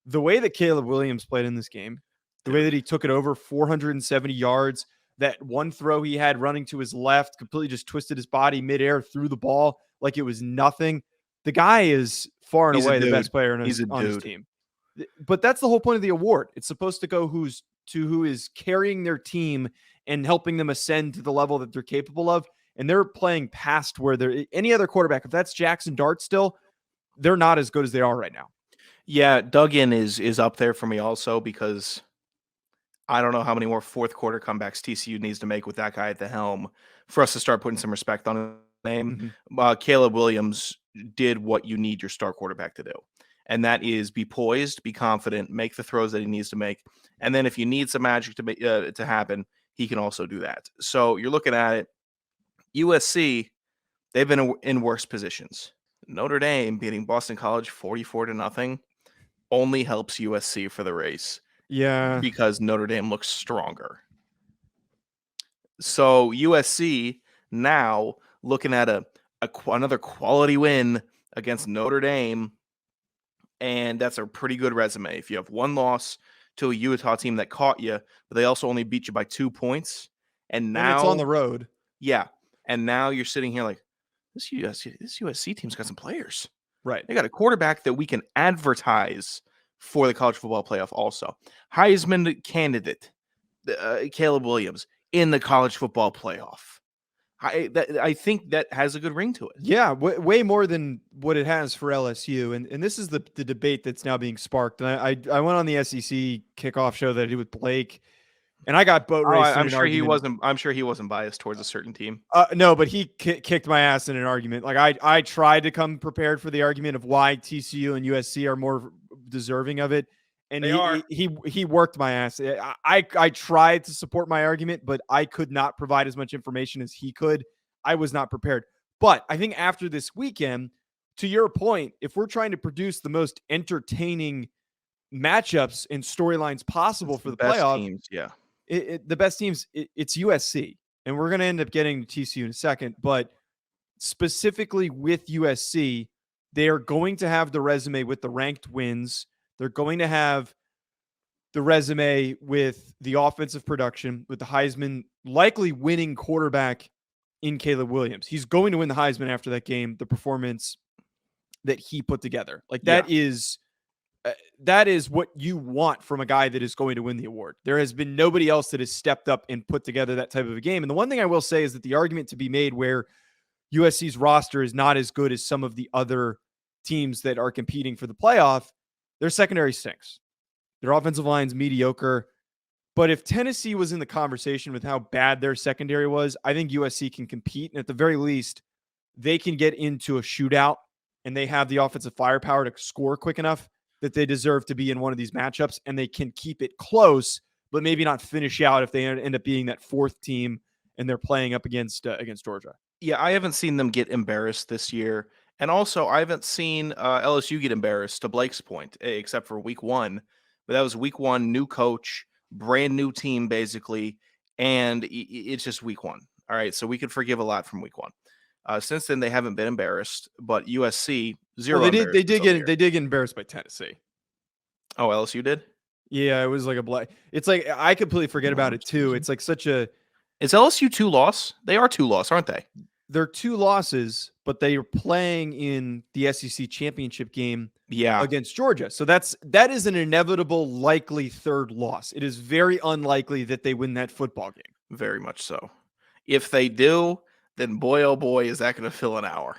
the way that Caleb Williams played in this game, the way that he took it over 470 yards, that one throw he had running to his left, completely just twisted his body midair, threw the ball like it was nothing. The guy is far and away the best player on his team. But that's the whole point of the award. It's supposed to go who is carrying their team and helping them ascend to the level that they're capable of. And they're playing past where they're any other quarterback. If that's Jackson Dart still, they're not as good as they are right now. Yeah, Duggan is up there for me also because I don't know how many more fourth quarter comebacks TCU needs to make with that guy at the helm for us to start putting some respect on his name. Mm-hmm. Caleb Williams did what you need your star quarterback to do. And that is be poised, be confident, make the throws that he needs to make. And then if you need some magic to happen, he can also do that. So you're looking at it. USC, they've been in worse positions. Notre Dame beating Boston College 44-0 only helps USC for the race. Yeah. Because Notre Dame looks stronger. So USC now looking at another quality win against Notre Dame. And that's a pretty good resume. If you have one loss to a Utah team that caught you, but they also only beat you by 2 points. And now it's on the road. Yeah. And now you're sitting here like, this USC team's got some players. Right. They got a quarterback that we can advertise for the college football playoff also. Heisman candidate, Caleb Williams, in the college football playoff. I think that has a good ring to it. Yeah, way more than what it has for LSU. And this is the debate that's now being sparked. And I went on the SEC kickoff show that I did with Blake, and I got boat raced. I'm sure he wasn't. I'm sure he wasn't biased towards a certain team. No, but he kicked my ass in an argument. Like I tried to come prepared for the argument of why TCU and USC are more deserving of it, and he worked my ass. I tried to support my argument, but I could not provide as much information as he could. I was not prepared. But I think after this weekend, to your point, if we're trying to produce the most entertaining matchups and storylines possible for the playoff, teams, yeah. The best teams, it's USC. And we're going to end up getting to TCU in a second. But specifically with USC, they are going to have the resume with the ranked wins. They're going to have the resume with the offensive production, with the Heisman likely winning quarterback in Caleb Williams. He's going to win the Heisman after that game, the performance that he put together. Like that is what you want from a guy that is going to win the award. There has been nobody else that has stepped up and put together that type of a game. And the one thing I will say is that the argument to be made where USC's roster is not as good as some of the other teams that are competing for the playoff, their secondary stinks. Their offensive line's mediocre. But if Tennessee was in the conversation with how bad their secondary was, I think USC can compete. And at the very least, they can get into a shootout and they have the offensive firepower to score quick enough that they deserve to be in one of these matchups, and they can keep it close, but maybe not finish out if they end up being that fourth team and they're playing up against Georgia. Yeah, I haven't seen them get embarrassed this year. And also, I haven't seen LSU get embarrassed, to Blake's point, except for week one. But that was week one, new coach, brand new team, basically. And it's just week one. All right, so we could forgive a lot from week one. Since then, they haven't been embarrassed, but USC, zero. Well, they did get embarrassed by Tennessee. Oh, LSU did? Yeah, it was like a black. It's like I completely forget about it too. It's like such a. Is LSU 2-loss? They are 2-loss, aren't they? They're 2 losses, but they are playing in the SEC championship game against Georgia. So that is an inevitable, likely third loss. It is very unlikely that they win that football game. Very much so. If they do, then boy, oh boy, is that going to fill an hour.